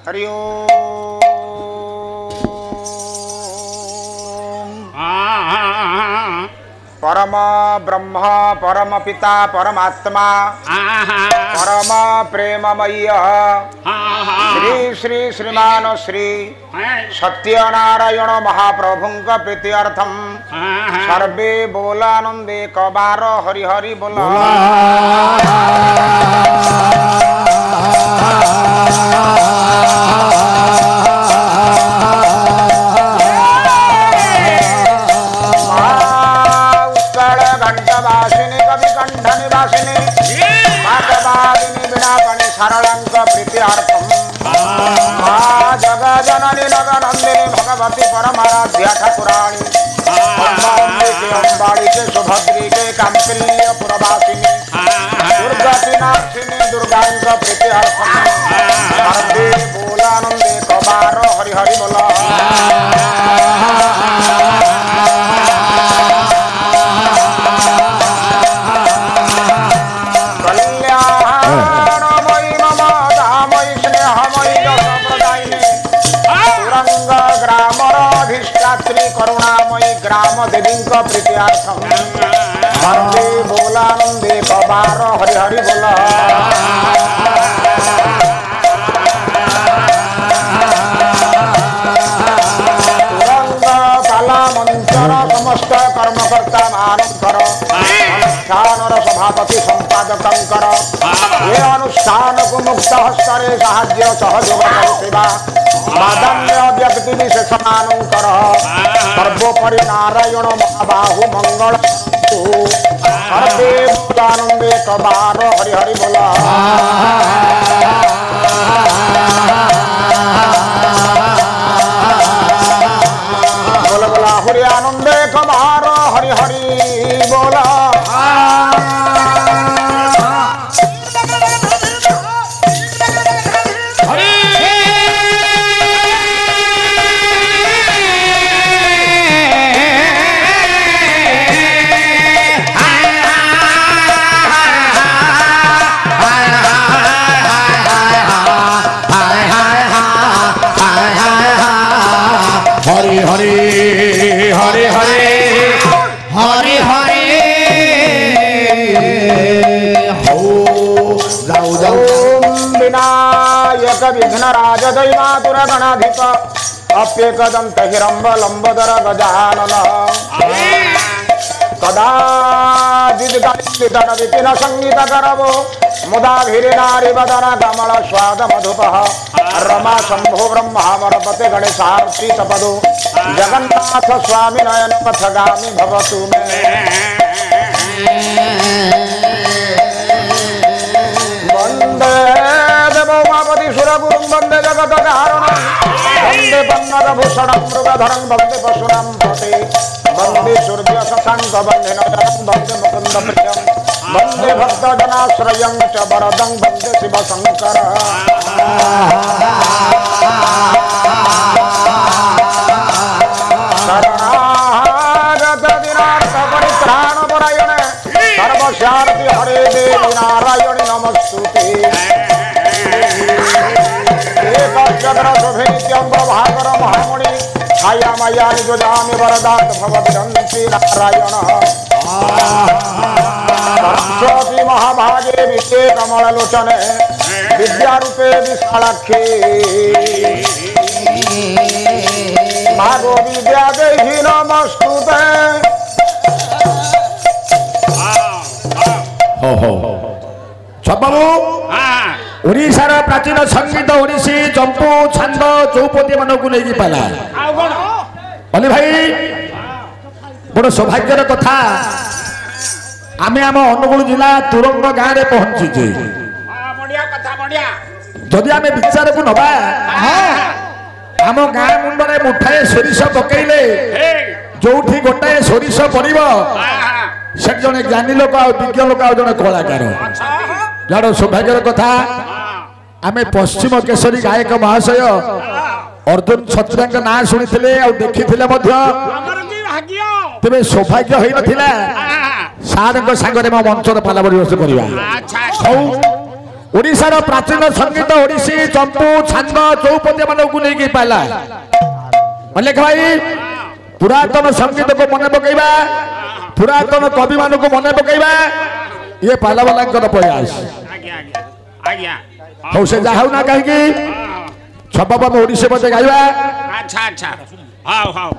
हरि ओम परम ब्रह्म परम पिता परमात्मा परम प्रेममय्य श्री श्री श्रीमान श्री सत्यनारायण महाप्रभुंक प्रीत्यर्थम सर्वे बोलानंदे कबार हरि हरि बोला सरलंक प्रीत्यर्थम जगजननी नगनंदिनी भगवती परमाराध्या ठाकुराणी अम्बाड़ी के सुभद्री के कामक्रिय पुरवासिनी दुर्गति नाशिनी दुर्गांक प्रीत्यर्थम सर्वे बोलानंदे कबार हरि हरि बोला करुणामयी ग्राम देवी प्रीत्यार्थम सर्वे बोलानंदे कबार हरि हरि बोला तुरंग पाला मंचर समस्त कर्मकर्ता मानकर अनुष्ठान सभापति संपादकर ये अनुष्ठान को मुक्त हस्तरे साहाय्य सहयोग करुवा बाधन्य व्यक्ति विशेष मानकर सर्वोपरि नारायण महाबाहु मंगल सर्वे भूतानंदे कबार हरि हरि बोला बोल बोला हरि आनंदे कबार हरि हरि बोला विघ्नराज दैवातुर गणाधिप अप्येकदंत हिरंब लंबोदर गजानन कदाचिदन विपिन संगीत करवो मुदा नारी वदन कमल स्वाद मधुपः रमा शंभो ब्रह्मावरपते गणेशार्ची तपदो जगन्नाथ स्वामी नयन पथगामी भवतु मे वंदे देवोमापति सुरगुरुं वंदे जगत कारणं वंदे पन्नगभूषणं मृगधरं वंदे पशूनां पते वंदे सूर्य शशांक वंदे नयनं वंदे मुकुंद प्रियं वंदे भक्तजनाश्रयं च वरदं वंदे शिव शंकर शरणागत दिनार्थ परित्राण परायण सर्वशारति हरे देवी नारायणी नमस्तुते भागर महामुनि छाया माया निजामी वरदात भवदंती नारायण सरस्वती महाभागे विषे कमललोचने विद्यारूपे विशालाक्षे मागो विद्या देहि नमस्तुते ओडिशार प्राचीन संगीत ओडिसी चंपू छंद चौपदी मान को नहीं पाला बोले भाई बड़ सौभाग्यर कथा आमे आम अनुगुल जिला तुरंग गाँव में पहुंचीचे जदि आमे विचार को नबा आम गाँ मुंडे मुठाए सोरिष पकईले जो गोटाए सोरिष पड़ब से जड़े ज्ञानी लोक विज्ञ लोक जड़े कलाकार जाड़ सौभाग्यर कथा आमे पश्चिम केशरी गायक महाशय अर्जुन छत्रा ना शुणी देखी तेरे सौभाग्य हो नाला सार सांगे मो मंचर पाला परिवेश करवा ओडिशार प्राचीन संगीत ओडिसी चंपू छांद चौपदी मानक नहीं पाला अलेख भाई पुरातन संगीत को मन पकईबा पुरातन कवि मान को मन पकईबा ये पाला वाला प्रयास हो से जा ना कहीं छप ओडिसी मत गाइबा अच्छा अच्छा हाउ हाउ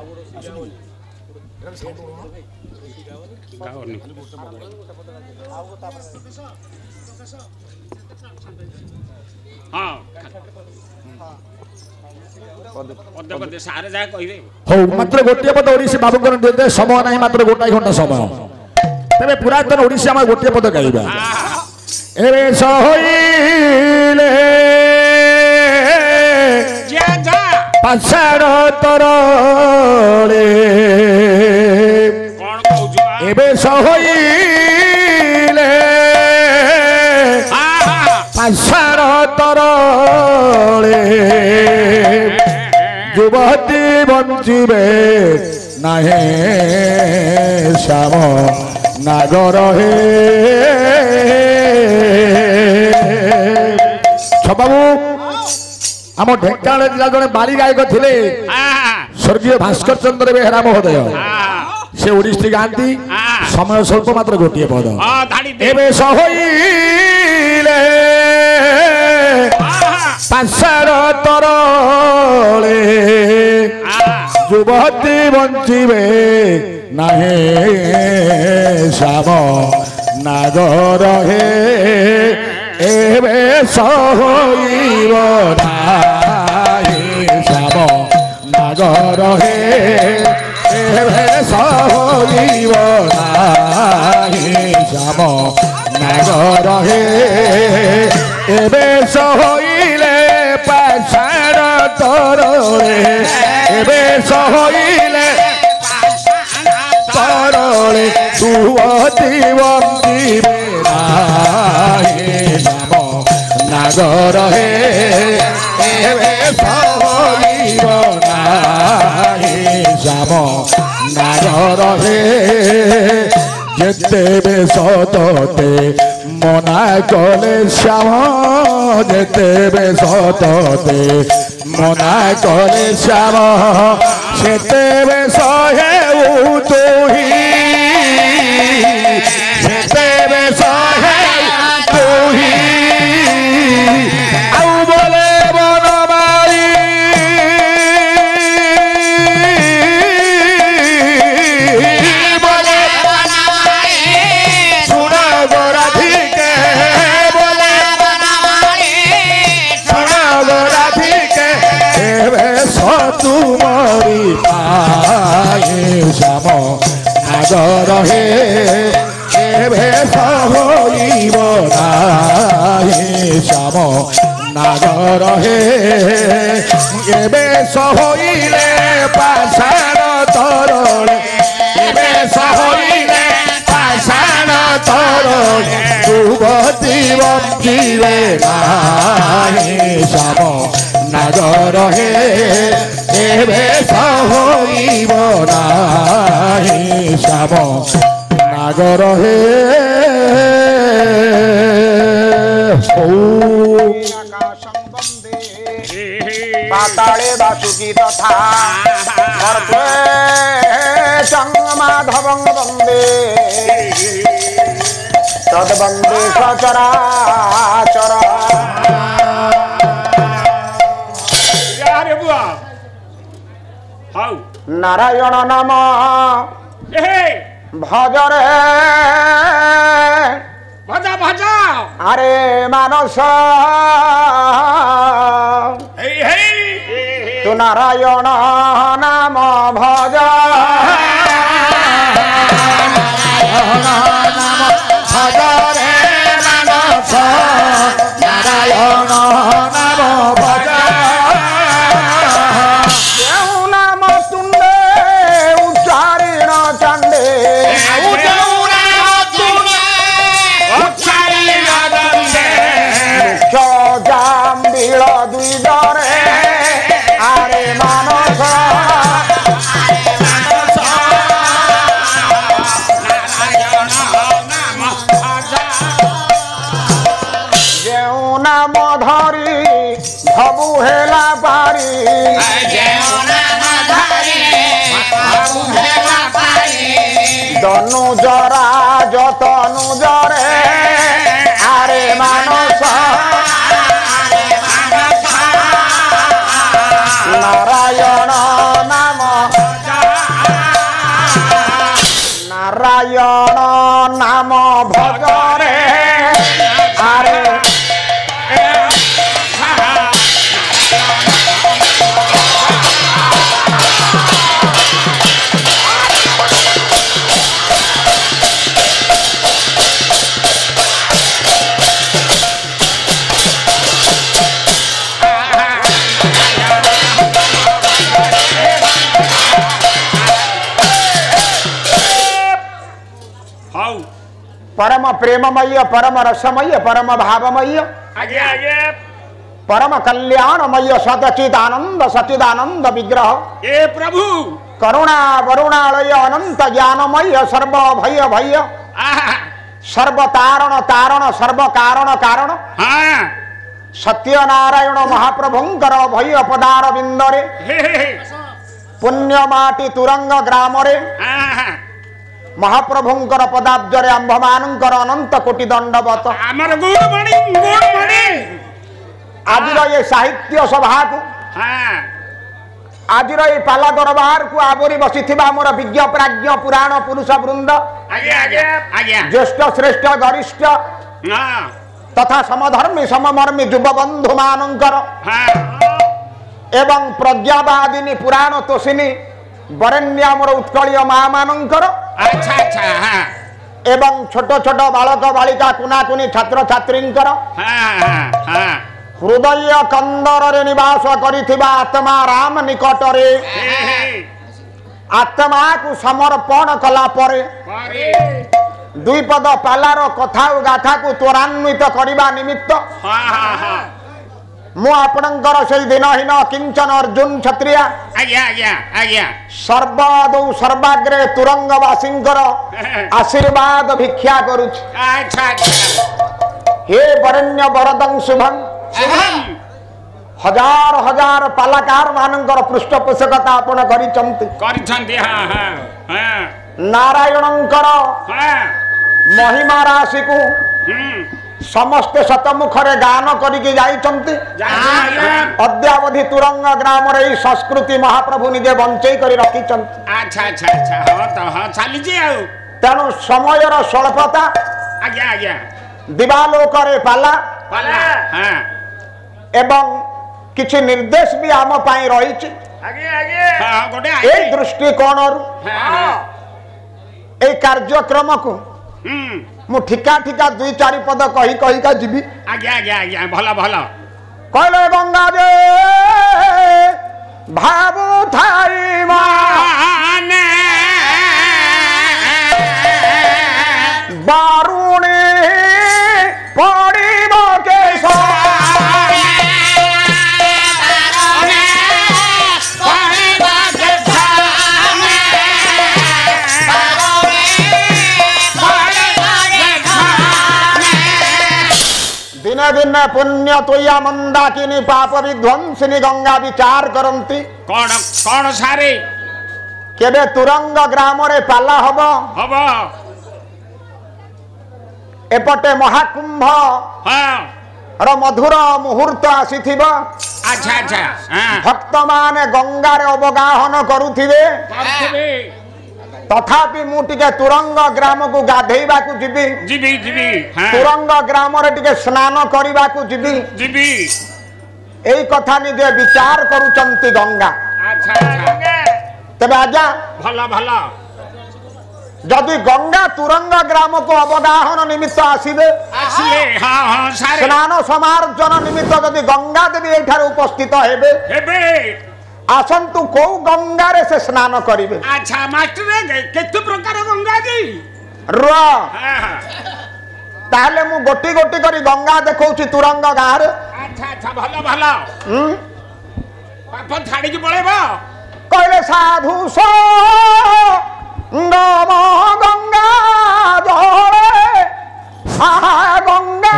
हो मात्र गोटे पद ओडिसी बाबूकर देते समय नहीं मात्र गोटाई घंटा समय तेरे पुरातन ओडिसी आम गोटे पद गाइबा एरे सहोइले पाषाण तरले एबे सहोइले पाषाण तरले युवती बंचिबे नाहे श्याम नागर हे छबाबू आम ढेंकानाल जिला जड़े बाली गायक थे स्वर्गीय भास्कर चंद्र बेहरा महोदय से ओडिसी गाती समय स्वल्प मात्र गोटे पद एबे सहोइले पाषाण तरले युवती बंचिबे नाहे श्याम नागर हे एबे सहोइब नाहे श्याम नागर हे एबे सहोइब नाहे श्याम नागर हे एबे सहोइले पाषाण तरले एबे सहोइले तरले युवती बंचिबे नाहे श्याम नागर हे एबे सहोइब नाहे श्याम नागर हे जेते बेश तोते मना कले श्याम जेते बेश तोते मना कले श्याम सेते बेश हेउ तुही सेते बेश हेउ तुही आउ बोले बनमाली बोले सुन गोराधिके बोले सुन गोराधिके एबे सतुमरी पाए श्याम नागर हे एबे सहोइब नाहे श्याम नागर हे एबे सहोइले पाषाण तरले एबे सहोइले पाषाण तरले युवती बंचिबे नाहे श्याम नागर हे एबे सहोइब नाहे श्याम नागर हे पाताले वासुकी तथा माधवं वंदे तद्वंदे सचराचर नारायण नाम भजरे भजा भजा अरे मानस तू नारायण नाम भज भजरे मानस नारायण नाम भज नाम तुंडे उच्चारिण चंडे जाम्बिल दुई दरे आरे मानस जेऊ ପାରି ଧନୁଜରା ଯତନୁଜରେ ଆରେ ମାନସ ନାରାୟଣ ନାମ ନାରାୟଣ ନାମ ଭଜରେ ଆରେ परम प्रेममय परम रसमय परम भावमय परम कल्याणमय सदचिदानंद सचिदानंद विग्रह ए प्रभु करुणा वरुणालय अनंत ज्ञानमय सर्व भय भय सर्व तारण तारण सर्व कारण कारण हाँ सत्यनारायण महाप्रभुंकर भय पदार बिंदरे पुण्यमाटी तुरंग ग्रामरे महाप्रभुंकर पदाब्जरे आंभमानंकर अनंत कोटि दंडवत आमर गुड मॉर्निंग आज ये साहित्य सभा को आज ये पाला दरबार को आवरी बसी मोर विज्ञ प्राज्ञ पुराण पुरुष वृंद ज्येष्ठ श्रेष्ठ गरिष्ठ तथा समधर्मी सममर्मी युव बंधु मानकर एवं प्रज्ञावादिनी पुराण तोषिनी बरेण्यमर उत्कलीय माँ मानकर अच्छा अच्छा हाँ एवं छोट छोट बालक बालिका कुना कुनी छात्र छात्रींकर हृदय कंदर निवास करिथिबा आत्मा राम निकटरे आत्मा को समर्पण कला परे दुई पद पालार कथा गाथा को त्वरान्वित करबा निमित्त मु आपणकर से दिनहीन किंचन अर्जुन क्षत्रिया सर्वादौ सर्वाग्रे तुरंगवासींकर आशीर्वाद भिक्षा करुछि हे वरेण्य वरदं शुभं हजार हजार पालाकार मानकर पृष्ठपोषकता आपण करिचंती नारायणंकर महिमा राशि को समस्ते शतमुखरे गान करिके जाइचंती अद्यावधि तुरंग ग्राम रे संस्कृति महाप्रभु निजे बंचई करी रखिचंती अच्छा अच्छा अच्छा हां तो हां चली जे आउ तेणु समयर स्वल्पता दिवालोकरे पाला हां एवं किछि निर्देश भी आम पाई रहिछि हां गोटे ए दृष्टिकोण ए कार्यक्रम को मु ठिका ठिका दुई चारि पद कही कही का जीवी भला भला कहले गंगा जे भावु थाई माने बारुणी पड़िब केश दिने दिने पुण्य तुया मंदाकिनी पाप विध्वंसिनी गंगा विचार करंती कौन कौन सारे केबे तुरंग ग्राम रे पाला हबो हबो एपटे महाकुंभ हां र मधुर मुहूर्त आसीथिबो अच्छा अच्छा हां भक्त माने गंगा रे अवगाहन करुथिबे तथापि मु टिके तुरंग ग्राम को गाधेइबा को जिबी जीबी जीबी हां तुरंग ग्राम रे टिके स्नान करिबा को जिबी जीबी एई कथा निजे विचार करूचंती गंगा अच्छा अच्छा तबे आजा भला भला जदि गंगा तुरंग ग्राम को अवगाहन निमित्त आसीबे आसीले हां हां सारे स्नान समार्जन निमित्त जदि गंगा देवी एठार उपस्थित हेबे हेबे आसंतु को गंगा रे से स्नान करिवे अच्छा मास्टर केते प्रकार गंगा जी र हां ताले मु गोटी गोटी करी गंगा देखौछि तुरंग गां रे अच्छा अच्छा भला भला पाप छाड़ी के पळेबो कहले साधु सो नम गंगा जले आहा गंगा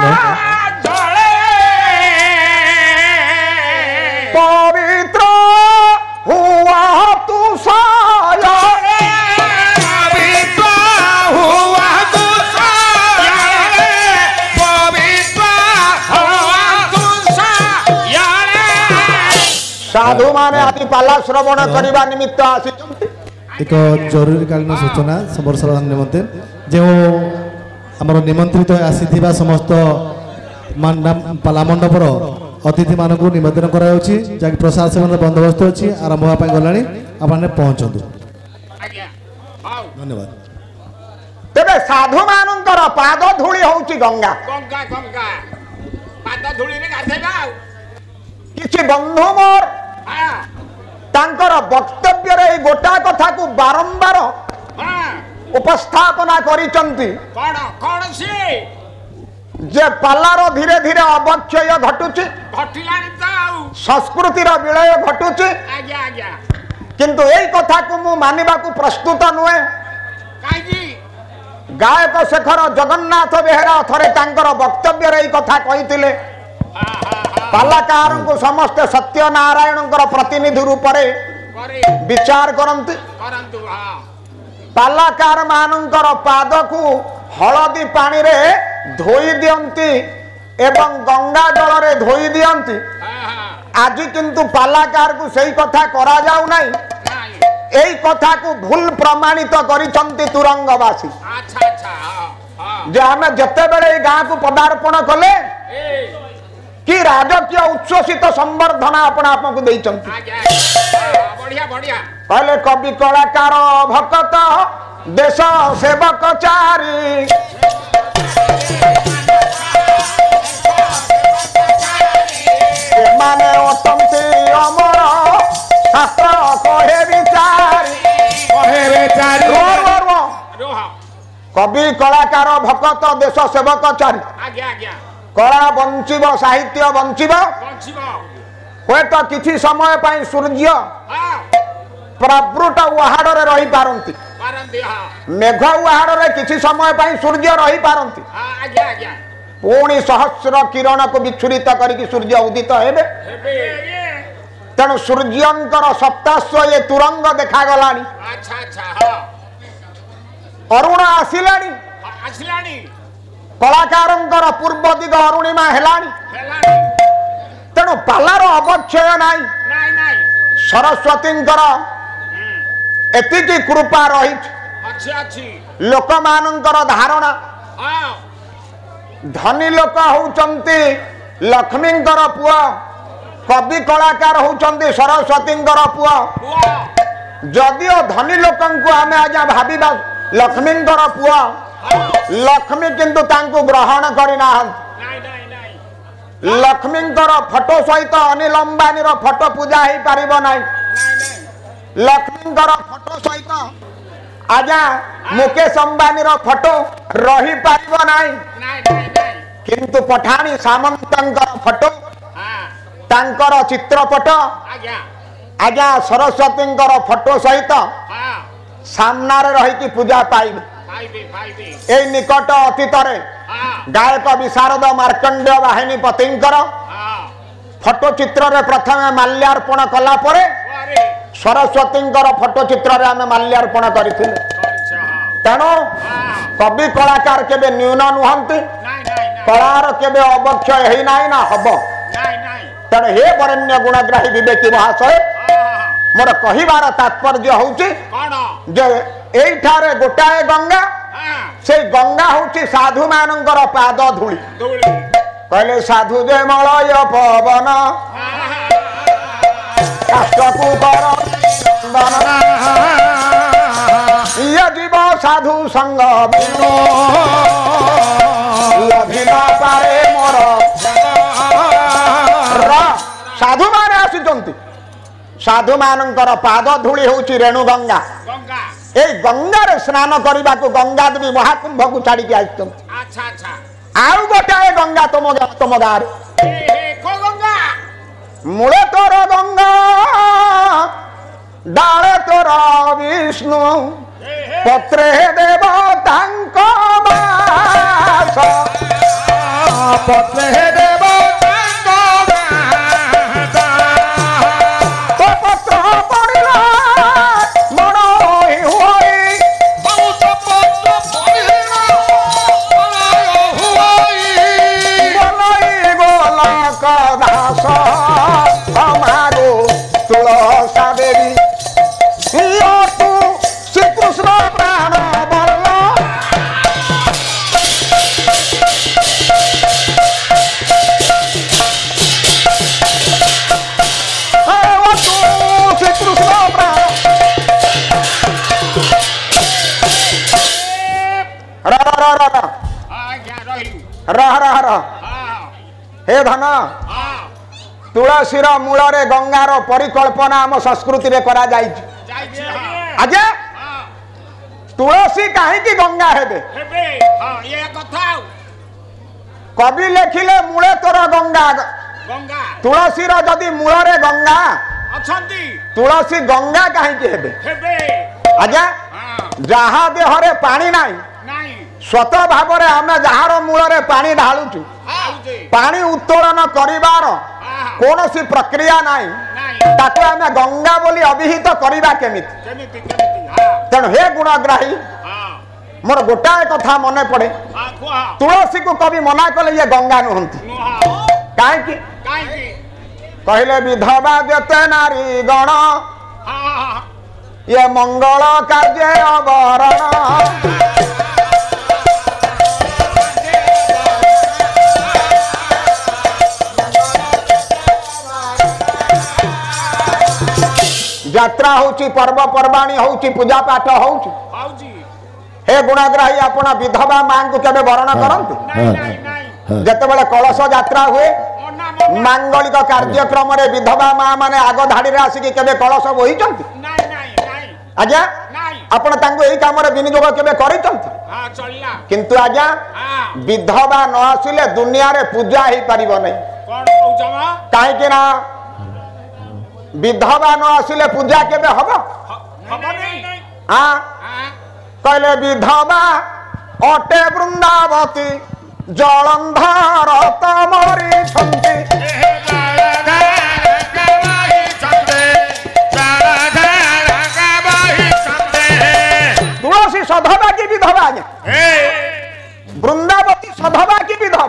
जले साधु माने आदि पाला श्रवण करबा निमित्त आसीचंती एक जरूरीकालीन सूचना सर्वसाधारण निमंत्रण जो आमर निमंत्रित आसीथिबा समस्त पाला मंडपर अतिथि मानक निवेदन कराउछि जाकि प्रशासन बंदोबस्त अछि आरंभ होबा गलानी आपने पहुंचंतु धन्यवाद तेबे साधु मानकर पाद धूଳି होउची गंगा गंगा गंगा पाद धूଳି रे गाधेबा किछि बंधु मोर हां तांकर वक्तव्य रे गोटा कथा को बारंबार हां उपस्थापना करिचंती कोन कोन से जे पालार धीरे धीरे अवक्षय घटुची घटिलानी त संस्कृतिर विलय घटुची आज्ञा आज्ञा किंतु एई कथा को मु मानिबा को प्रस्तुत नुहे काजी गायक शेखर जगन्नाथ बेहेरा थरे तांकर वक्तव्य रे कथा कहिथिले पालाकार को समस्त सत्यनारायण प्रतिनिधि रूप रे विचार करंती करंतु हां पालाकार मानकर पाद को हलदी पानी रे धोई दियंती एवं गंगा जल रे धोई दियंती आज किंतु पालाकार को सही कथा करा जाऊ नहीं एई कथा को भूल प्रमाणित करिसंती तुरंगवासी अच्छा अच्छा हां जे हमें जते बेले गाँ को पदार्पण कले कि राजकीय उच्छ्वसित संवर्धना अपन आपको देइचंती बढ़िया बढ़िया कहले कवि कलाकार भक्त देश सेवक चारी माने अटंती अमर शास्त्र कहे विचारी रोहा कवि कलाकार भक्त देश सेवक चारी आज्ञा आज्ञा कला बंचिब साहित्य बंचिब बंचिब हुए तो किसी समय पाई सूर्य हां प्रवृत उहाड़ रे रही पारंती पारंती हां मेघ उहाड़ रे किसी समय पाई सूर्य रही पारंती हां आज्ञा आज्ञा पुणी सहस्र किरण को विच्छुरित करिकी सूर्य उदित हेबे हेबे तेणु सूर्यंकर सप्ताश्व ये तुरंग देखा गलानी अच्छा अच्छा हां अरुण आसिलानी आसिलानी कलाकारंकर पूर्व दिग अरुणिमा हेलानी हेलानी तेणु पालार अवक्षय नाई नाई नाई सरस्वतींकर एतिकी कृपा रही अच्छी अच्छी लोक मानकर धारणा हां धनी लोक होउचंती लक्ष्मींकर पुआ कवि कलाकार होउचंती सरस्वतींकर पुआ बुआ जदिओ धनी लोकंकु आमे आजा भाबिबा लक्ष्मींकर पुआ लक्ष्मी किंतु तांकु ग्रहण करि नाहंत नाई नाई नाई लक्ष्मींकर फोटो सहित अनिल अंबानी रो फोटो पूजा ही पारिबो नाई नाई नाई लक्ष्मींकर फोटो सहित आजा मुकेश अंबानी रो फोटो रही पारिबो नाई नाई नाई नाई किंतु पठाणी सामंतंकर फोटो हां तांकर चित्रपट आज्ञा आजा सरस्वतींकर फोटो सहित हां सामना रे रही की पूजा पाइबे फाइबे ए निकट अतीत रे हां गायक विशारद मार्कंडेय बाहिनी पतिंकर हां फोटो चित्र रे प्रथम माल्यार्पण कला परे अरे सरस्वतींकर फोटो चित्र रे आमे माल्यार्पण करिथिले अच्छा हां तेणु हां कवि कलाकार केबे न्यून नुहंती नाई नाई नाई कलार केबे अवक्षय हेई नाई ना हबो नाई नाई तेणु हे वरेण्य गुणग्राही विवेकी महाशय हां मोर कहिबार तात्पर्य होउची कोन जे एठारे गोटाए गंगा हां से गंगा होउची साधु मानकर पाद धूଳି धूली कहले साधु जे मलय पवन काष्ठकु कर चंदन ये जीव साधु संग बिनु लभि न पारे मोर साधु माने आसीचंती साधु मानकर पाद धूଳି होउची रेणु गंगा गंगा ए गंगा रे स्नान करबा को गंगा देवी महाकुंभ को छाड़ी के आइचंती अच्छा अच्छा आउ गोटाए गंगा तुम गाँव हे को गंगा मूले तोर गंगा डाले तोर विष्णु पत्रे देव तांक बास पत्रे देव तांक बास तो पत्र पड़िला मन हुई बहुत पत्र पड़िला गलाई गोलक दास हमारो हे धन तुलसीर मूल गंगार परिकल्पना आम संस्कृति में करा आज्ञा तुलसी कहीं गंगा हेबे कवि लेखिले मूले तोर गंगा तुलसीर जदि मूल गंगा तुलसी गंगा कहीं हेबे आज्ञा जहा देहरे पानी नाही स्वत भाव आम जार मूल पानी ढालुचु पानी उत्तोलन करिवार कौन सी प्रक्रिया नाही ताको आम गंगा बोली अभिहित करवा केमिति तेणु हे गुणग्राही मोर गोटाए कथा मने पड़े तुलसी को कवि मना कले ये गंगा नुहंती कहीं कहले विधवा जते नारी गण ये मंगल कार्य अवरण यात्रा होची पर्व पर्वाणी होची पूजा पाठ होची हे गुणग्राही आपण विधवा मां को केबे वरण करंतु जते बेले कलश यात्रा हुए मांगलिक कार्यक्रम रे विधवा मां माने आगो धाड़ी रे आसी केबे कलश बोहिचंती आज्ञा आपण तांको एई काम रे विनियोग केबे करिचंती किंतु आज्ञा विधवा न आसिले दुनिया रे पूजा ही परिबो नै कोन कहउछमा काहे कि ना विधवा न आसिले पूजा केबे हबो हां कहले विधवा अटे वृंदावती जलंधर तमरी छंती तुलसी सधवा की विधवा वृंदावती सधवा की विधवा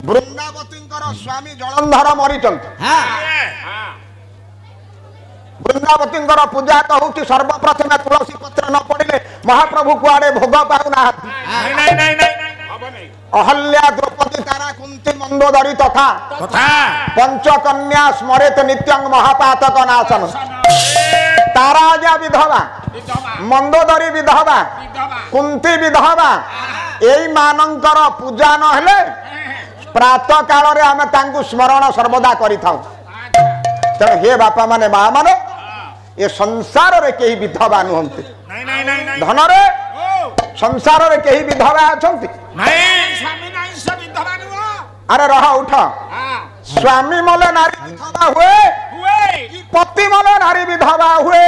वृंदावती स्वामी जलंधर मरीचंती वृंदावती पूजा तो हूँ सर्वप्रथम तुलसी पत्र न पड़े महाप्रभु कुआड़े भोग पाऊना अहल्या द्रौपदी तारा कुंती मंदोदरी तथा पंचकन्या स्मरेत नित्यं महापातक नाशन तारा जा विधवा मंदोदरी विधवा कुंती विधवा एई मानंकर पूजा न हेले प्रातः काल रे आमे तांकु स्मरण सर्वदा करि थाउ तेणु हे बापा माने माँ माने ये संसार रे कहीं विधवा नुहंती धन रे संसार रे कहीं विधवा अछंती अरे रह उठ स्वामी मले नारी विधवा हुए पति मले नारी विधवा हुए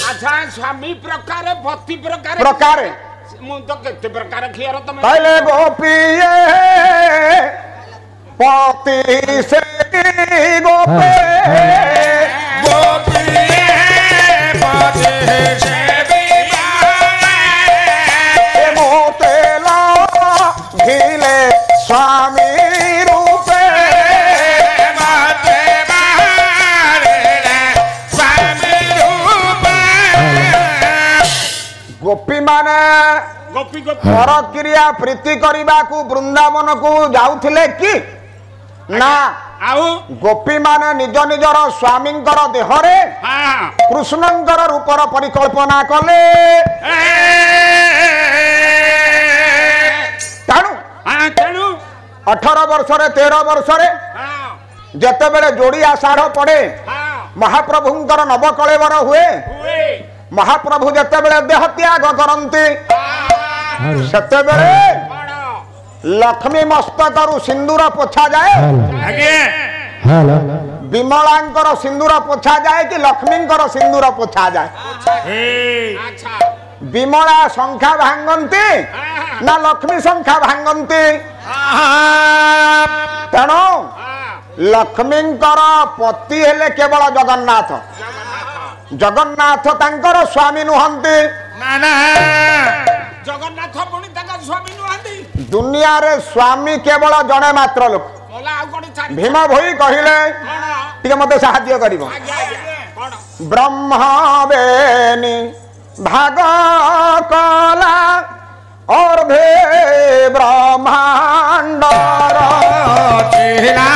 अच्छा स्वामी प्रकार पति प्रकार प्रकार मु तो केते प्रकार खियारो तमे कहले गोपिये पति से गोपे गोपिये पति से मोतेला घिले स्वामी रूपे गोपी माने गोपी पर क्रिया प्रीति करने को वृंदावन को जाउथिले कि ना गोपी माने निज निजर स्वामींकर देहरे कृष्णंकर रूपर परिकल्पना कले तेणु 18 वर्ष 13 वर्ष जेते बेले जोड़ी आषाढ़ पड़े महाप्रभुंकर नवकलेवर हुए महाप्रभु जेते बेले देह त्याग करंती सेते बेले लक्ष्मी मस्तकरु सिंदूर पोछा जाए विमलांकर सिंदूर पोछा जाए कि लक्ष्मींकर सिंदूर पोछा जाए विमला संख्या भांगंती ना लक्ष्मी संख्या भांगंती तेणु लक्ष्मींकर पति हेले केवल जगन्नाथ जगन्नाथ तांकर स्वामी नुहंती जगन्नाथ पुणी तांका स्वामी नुहंती दुनिया रे स्वामी केवल जणे मात्र लोक भीम भोई कहिले टिके मते सहाय्य करिवो ब्रह्मा बेनी भाग कला और भे ब्रह्मांड रचिला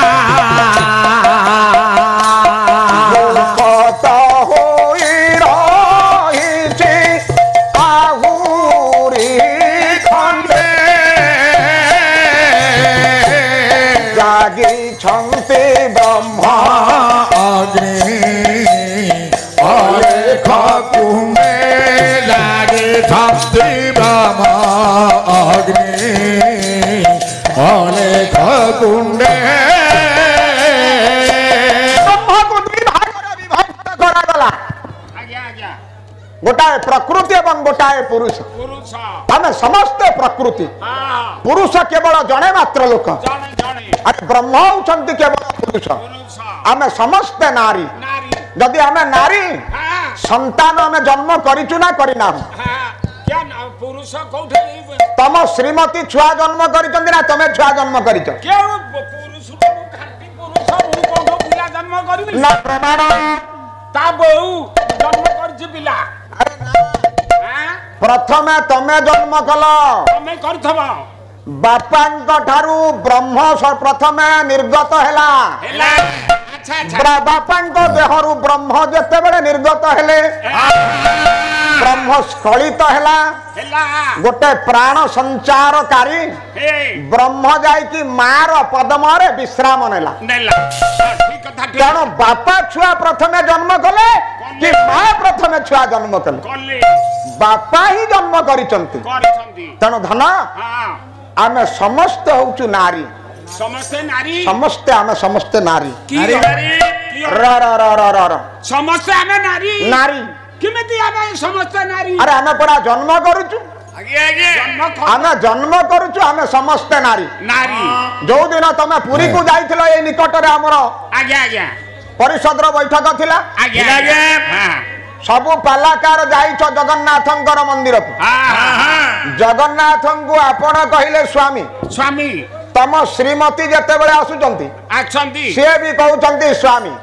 ଲାଗିଛନ୍ତି ବ୍ରହ୍ମ ଅଗ୍ନି ଅଲେଖ କୁମ୍ଭେ ଲାଗିଛନ୍ତି ବ୍ରହ୍ମ ଅଗ୍ନି ଅଲେଖ କୁମ୍ଭେ ବ୍ରହ୍ମକୁ ଦୁଇ ଭାଗରେ ବିଭକ୍ତ କରାଗଲା ଆଜ୍ଞା ଆଜ୍ଞା ଗୋଟାଏ ପ୍ରକୃତି ଏବଂ ଗୋଟାଏ ପୁରୁଷ ପୁରୁଷ ଆମେ ସମସ୍ତେ ପ୍ରକୃତି ହଁ ପୁରୁଷ କେବଳ ଜଣେ ମାତ୍ର ଲୋକ ଜଣେ ଜଣେ ଆରେ ବ୍ରହ୍ମ ହଉଛନ୍ତି କେବଳ ପୁରୁଷ ପୁରୁଷ ଆମେ ସମସ୍ତେ ନାରୀ ନାରୀ ଯଦି ଆମେ ନାରୀ ହଁ ସନ୍ତାନ ଆମେ ଜନ୍ମ କରିଛୁ ନା କରିନାହୁଁ ହଁ क्या ना पुरुष कोठे ତମ ଶ୍ରୀମତୀ ଛୁଆ ଜନ୍ମ କରିଛନ୍ତି ନା ତମେ ଛୁଆ ଜନ୍ମ କରିଛ केउ पुरुष खाटी पुरुष मु कोठो पिला जन्म करबी ନା ପ୍ରମାଣ ता बहु जन्म करछि पिला हां ପ୍ରଥମେ ତମେ ଜନ୍ମ କଲ तमे करथबा ବାପାଙ୍କ ଠାରୁ ବ୍ରହ୍ମ ପ୍ରଥମେ ନିର୍ଗତ ହେଲା ହେଲା अच्छा अच्छा ବାପାଙ୍କ ଦେହରୁ ବ୍ରହ୍ମ ଯେତେବେଳେ ନିର୍ଗତ ହେଲେ ବ୍ରହ୍ମ ସ୍ଖଳିତ ହେଲା ହେଲା ଗୋଟେ ପ୍ରାଣ ସଞ୍ଚାରକାରୀ हे ବ୍ରହ୍ମ ଯାଇକି ମାର ପଦ୍ମରେ ବିଶ୍ରାମ ନେଲା ନେଲା ଠିକ କଥା ଠିକ ତେଣୁ ବାପା ଛୁଆ ପ୍ରଥମେ ଜନ୍ମ କଲେ କି ମା ପ୍ରଥମେ ଛୁଆ ଜନ୍ମ କଲେ କଲେ ବାପା ହିଁ ଜନ୍ମ କରିଛନ୍ତି କରିଛନ୍ତି ତେଣୁ ଧନ ହଁ ଆମେ ସମସ୍ତେ ହଉଛୁ ନାରୀ ସମସ୍ତେ ନାରୀ ଆମେ ସମସ୍ତେ ନାରୀ କି ନାରୀ ର ର ର ର ର ର ସମସ୍ତେ ଆମେ ନାରୀ ନାରୀ କେମିତି ଆମେ ସମସ୍ତେ ନାରୀ ଆରେ ଆମେ ପରା ଜନ୍ମ କରୁଛୁ ଆଜ୍ଞା ଆଜ୍ଞା ଜନ୍ମ ଆମେ ଜନ୍ମ କରୁଛୁ ଆମେ ସମସ୍ତେ ନାରୀ ନାରୀ ଯୋଉ ଦିନ ତମେ ପୁରୀକୁ ଯାଇଥିଲ ଏଇ ନିକଟରେ ଆମର ଆଜ୍ଞା ଆଜ୍ଞା ପରିଷଦର ବୈଠକ ଥିଲା ଆଜ୍ଞା ଆଜ୍ଞା ହଁ ସବୁ ପାଲାକାର ଯାଇଛ ଜଗନ୍ନାଥଙ୍କର ମନ୍ଦିରକୁ ଜଗନ୍ନାଥଙ୍କୁ ଆପଣ କହିଲେ ସ୍ୱାମୀ ସ୍ୱାମୀ ତମ ଶ୍ରୀମତୀ ଯେତେବେଳେ ଆସୁଛନ୍ତି ଆଛନ୍ତି ସିଏ ବି କହୁଛନ୍ତି ସ୍ୱାମୀ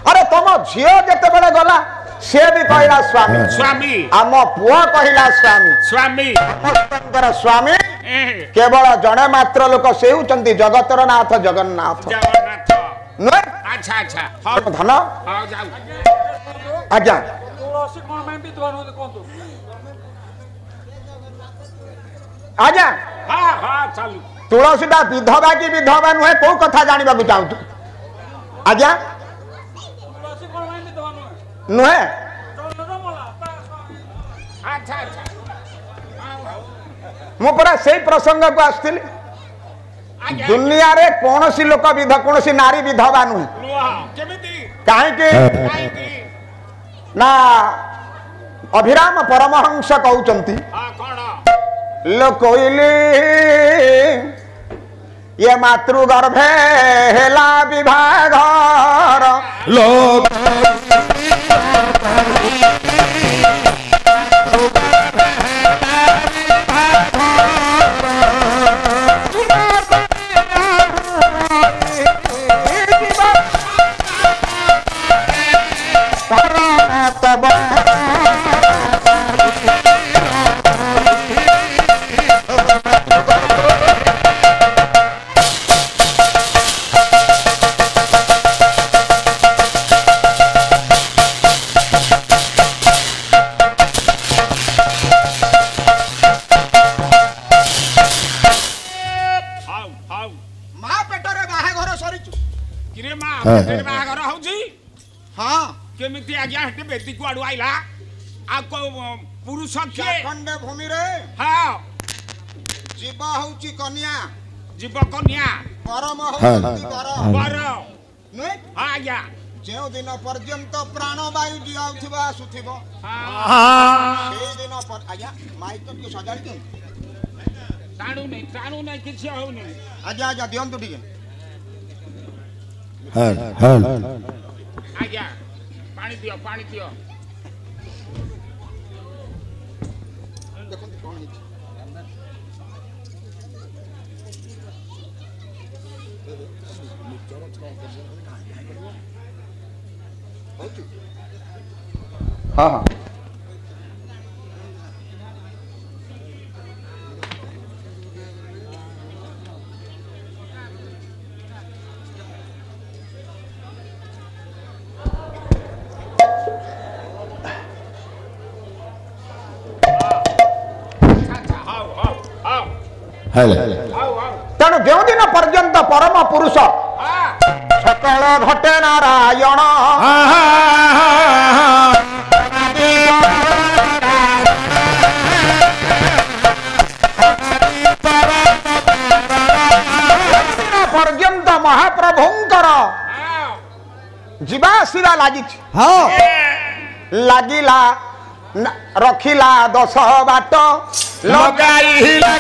ଆରେ ତମ ଝିଅ ଯେତେବେଳେ ଗଲା ସିଏ ବି କହିଲା ସ୍ୱାମୀ ସ୍ୱାମୀ ଆମ ପୁଅ କହିଲା ସ୍ୱାମୀ ସ୍ୱାମୀ ସମସ୍ତଙ୍କର ସ୍ୱାମୀ କେବଳ ଜଣେ ମାତ୍ର ଲୋକ ସେ ହେଉଛନ୍ତି ଜଗତର ନାଥ ଜଗନ୍ନାଥ ଜଗନ୍ନାଥ ନୁହେଁ ଆଚ୍ଛା ଆଚ୍ଛା ହଉ ଧନ ହଉ ଯାଉ ଆଜ୍ଞା ଆଜ୍ଞା ହଁ ହଁ ଚାଲୁ ତୁଳସୀଟା ବିଧବା କି ବିଧବା ନୁହେଁ କୋଉ କଥା ଜାଣିବାକୁ ଚାହୁଁଛୁ ଆଜ୍ଞା ନୁହେଁ ଆଚ୍ଛା ଆଚ୍ଛା ମୁଁ ପରା ସେଇ ପ୍ରସଙ୍ଗକୁ ଆସିଥିଲି ଦୁନିଆରେ କୌଣସି ଲୋକ କୌଣସି ନାରୀ ବିଧବା ନୁହେଁ କେମିତି କାହିଁକି କାହିଁକି ନା ଅଭିରାମ ପରମହଂସ କହୁଛନ୍ତି ହଁ କଣ ଲୋକଇଲି ये मातृगर्भे हेला विभाघर लोक ବାହାଘର ହଉଛି हाँ କେମିତି ଆଜ୍ଞା ହେଠି ବେଦି କୁଆଡୁ ଆଇଲା ଆଉ ପୁରୁଷ କିଏ ଖଣ୍ଡେ ଭୂମିରେ ହଁ ଜୀବ ହଉଛି କନ୍ୟା ଜୀବ କନ୍ୟା ପରମ ହଉଛି ବର ବର ନୁହେଁ ହଁ ଆଜ୍ଞା ଯେଉଁ ଦିନ ପର୍ଯ୍ୟନ୍ତ ପ୍ରାଣବାୟୁ ଦିଆଉଥିବ ଆସୁଥିବ ସେଇ ଦିନ ଆଜ୍ଞା ମାଇକ ତ ଟିକେ ସଜାଡ଼ି ଦିଅନ୍ତୁ ଟାଣୁ ନାହିଁ କିଛି ହଉନି ଆଜ୍ଞା ଆଜ୍ଞା ଦିଅନ୍ତୁ ଟିକେ ଆଜ୍ଞା ପାଣି ଦିଅ ଦେଖନ୍ତୁ କଣ ହେଇଛି हाँ हाँ ତେଣୁ जो दिन पर्यंत परम पुरुष सकल घटे नारायण पर्यंत महाप्रभुंकर जीवा आसवा लगी लगिला रखिला 10 बाट लगाइला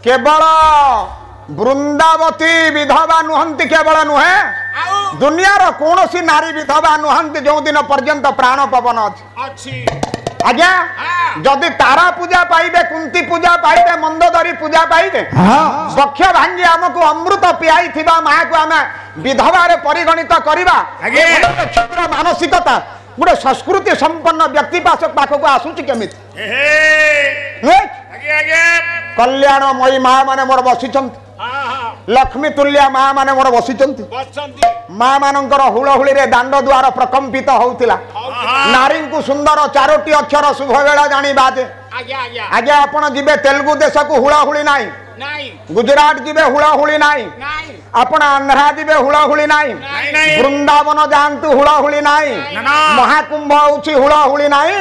केवल वृंदावती विधवा नुहंती केवल नुहे दुनियार कौन सी नारी विधवा नुहंती जो दिन पर्यंत प्राण पवन अच्छी आज्ञा जदि तारा पूजा पाइबे कुंती पूजा पाइबे मंदोदरी पूजा पाइबे बक्ष भांगी आमको अमृत पियाई थिबा माँ को आम विधवा परिगणित करवा क्षुद्र मानसिकता गोटे संस्कृति संपन्न व्यक्ति पाखक आसूची केमिति कल्याणमयी माँ माने मोर बसिचंती लक्ष्मी तुल्या माँ माने मोर बसिचंती माँ मानकर हुलहुली रे दांड द्वार प्रकंपित होउतिला नारी को सुंदर 4टी अक्षर शुभ बेला जानी बाजे आगे आपण जिबे तेलुगु देश को हुलहुली नाही गुजरात जिबे हुलहुली नाही आपण आंध्रा जिबे हुलहुली नाही वृंदावन जानतु हुलहुली नाही महाकुंभ होउची हुलहुली नाही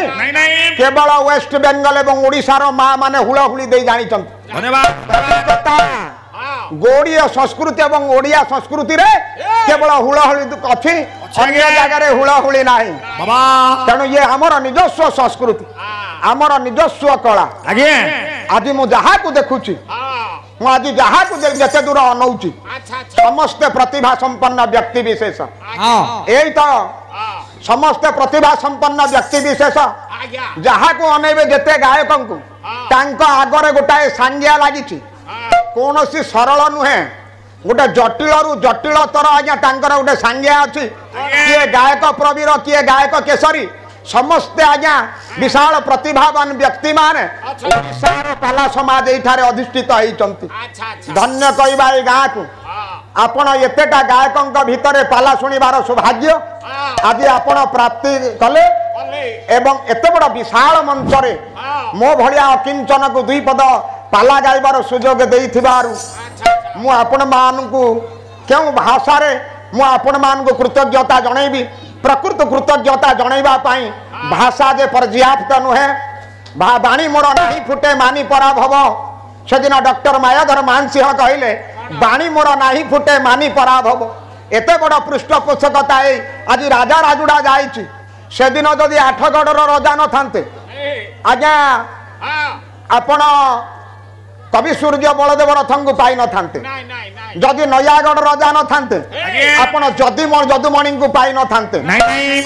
केवल वेस्ट बेंगल एवं ओडिशार माँ माने हुलहुली दे जानी चंती धन्यवाद गोड़िया संस्कृति एवं ओडिया संस्कृति रे केवल हुलहुली अच्छी अन्य जगह रे हुलहुली नाही तेणु ये हमर निजस्व संस्कृति हमर निजस्व कला आज मु जहा को देखुची मु आज जहा को जते दूर अनौची समस्त प्रतिभा संपन्न व्यक्ति विशेष एई तो समस्त प्रतिभा संपन्न व्यक्ति विशेष जहा को अनेबे जते गायकन को तांको आगरे गोटाए सांगिया लागिची कौन सी सरल नुहे गोटे जटिल रु जटिलतर आज्ञा तांकर गोटे सांगिया अच्छी किए गायक प्रवीर किए गायक केसरी समस्ते आज्ञा विशाल प्रतिभावान व्यक्ति माने पाला समाज एठारे अधिष्ठित होइचंती धन्य कहबा ए गाँ को आपण एतेटा गायकंक भितरे पाला सुनिबार सौभाग्य आज आपण प्राप्ति कले एवं एते बड़ विशाल मंच रे मो भलिया अकिंचन को 2 पद पाला गाइबार सुजोग देइथिबारु मु आपण मानकु केउ भाषा रे मु आपण मानकु कृतज्ञता जणैबी प्रकृत कृतज्ञता जणैबा पाई भाषा जे पर्याप्त नुहे बाणी मोर नाही फुटे मानी पराभव सेदिन डॉक्टर मायाधर मानसिंह कहले बाणी मोर नाही फुटे मानी पराभव एते बड़ पृष्ठपोषकता आज राजा राजुड़ा जाइछि सेदिन जदि 8गढ़ रजा न थांते आज्ञा आपण कवि सूर्य बलदेव रथन को पाई न थांते जदि नयागढ़ रजा न थांते आपण जदुमणि को पाई न थांते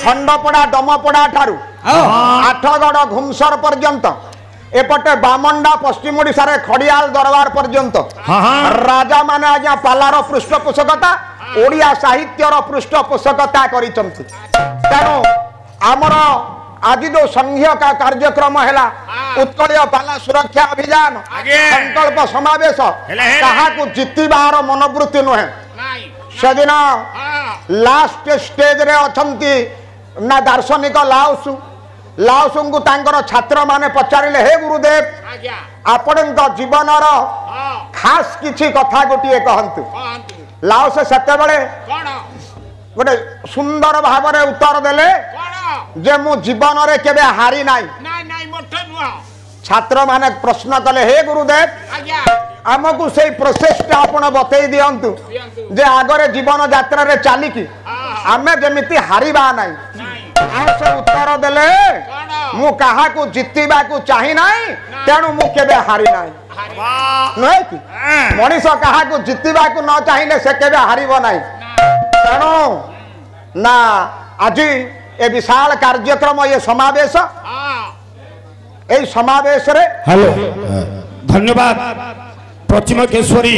खंडपड़ा डमपड़ा ठारू 8गढ़ घुमसर पर्यंत एपटे बामंडा पश्चिम ओडिशा रे खड़ियाल दरबार पर्यंत राजा माने आज्ञा पालार पृष्ठपोषकता ओडिया साहित्यर पृष्ठपोषकता करिसंती तेणु आमर आज जो संघीय का कार्यक्रम है उत्कलीय पाला सुरक्षा अभियान संकल्प समावेश कहा को जितबार मनोवृत्ति नुहे सेदिन लास्ट स्टेज रे अछंती ना दार्शनिक लाउसु को तांकर छात्र माने पचारिले हे गुरुदेव आपण जीवन खास किछि कथा गोटे कहतु लाउस सेते बेले गोटे सुंदर भाव में उत्तर देले जे मु जीवन रे केबे हारी नाई छात्र माने प्रश्न कले हे गुरुदेव आमको से प्रोसेस आपण बतई दियंतु जे आगरे जीवन यात्रा रे चाली की आमे जेमिति हारिबा नाई से उत्तर देले मु कहा को जितिबा को चाहि नाई तेणु मु केबे हारी नाई नहे कि मनीष कहा को जितिबा को न चाहिए से केबे हारिबो नाई तेणु ना आज ए विशाल कार्यक्रम ये समावेश এই সমাবেশরে हेलो धन्यवाद पश्चिम केशरी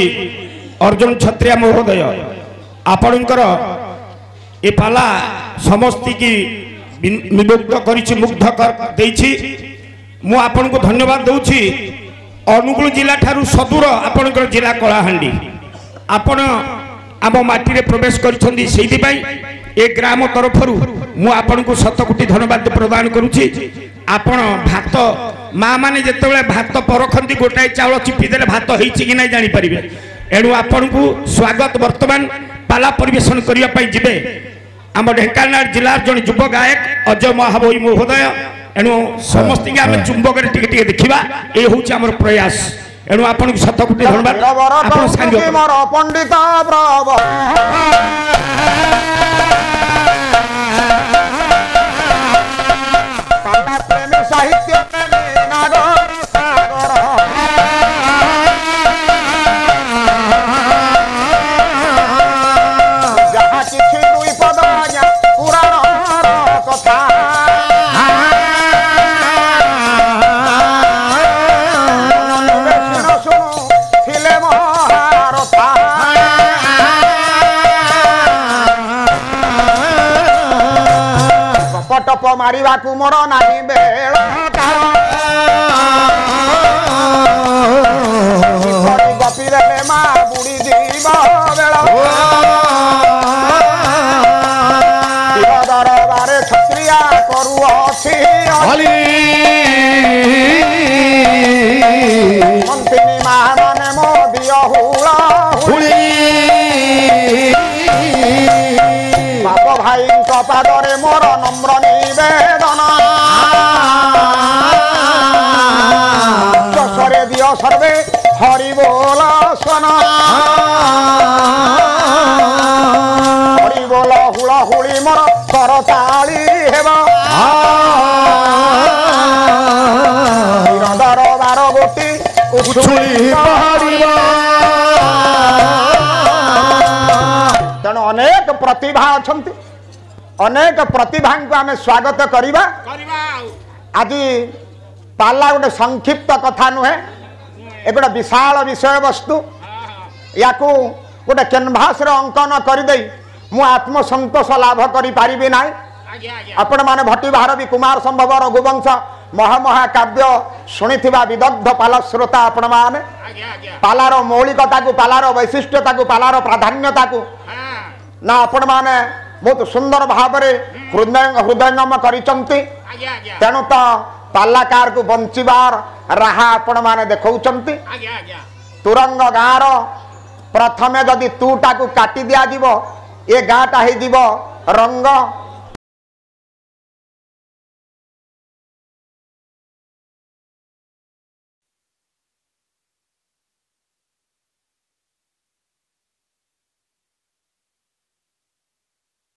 अर्जुन छत्रिया महोदय आपणकर ए पाला समस्त की निमुग्ध करिछि मुग्ध कर देछि मु आपन को धन्यवाद दउछि अनुगुल जिला ठारू सदूर आपणकर जिला कलाहांडी आपण आम माटी रे प्रवेश करिसंदी सेहि पई ए ग्राम तरफरु मु आपन को शतकोटी धन्यवाद प्रदान करूछि आपण भात माँ माने जेतेबेले भात परखंती गोटाए चावल चिपी देले भात हेछि कि नै जानि परिबे एणु आपण को स्वागत वर्तमान पाला परिवेशन करिया पई जिबे आम ढेंकानाल जिला जन युव गायक अजय महाबोई महोदय एणु समस्त के आम चुंबक टिके टिके देखिबा ए होछि हमर प्रयास एणु आपण को शतकोटी धन्यवाद आपण सांग पंडित प्रभ साहित्य जहाँ किसी दुई पद पुराण कथा शुणु थिले महारथा टप मारिबा मोर नाही बेल गपी देले मा बुड़ी जीव बेल दरबारे क्षत्रिया करू अछि मंत्री मा माने मो दियो हुला बाप भाई पादरे मोर नम्र निवेदन चषरे दियो सर्वे हरि बोल सन हरि बोल हुल हुली मोर करताली हेब दरबार गोटी उछुली तेणु अनेक प्रतिभा अछंती अनेक प्रतिभा को आम स्वागत करिबा आज पाला गोटे संक्षिप्त कथा नुहे ए गोटे विशाल विषय वस्तु या गोटे कैनभास अंकन करदे मु आत्मसंतोष लाभ करि पारिबे नाय आपण माने भट्टी भारती कुमार संभव रघुवंश महामहाकाव्य शुणिथिबा विदग्ध पाला श्रोता आपण माने पालार मौलिकता को पालार वैशिष्ट्यता को पालार प्राधान्यता को ना आपण माने बहुत सुंदर भाव हृदयंगम करिसंती तेणु तो पालाकार को बंचिबार राहा आपण माने देखौचंती तुरंग गाँर प्रथमे जदि तूटा को काटी दिया जीवो ए गाँटा हे जीवो रंग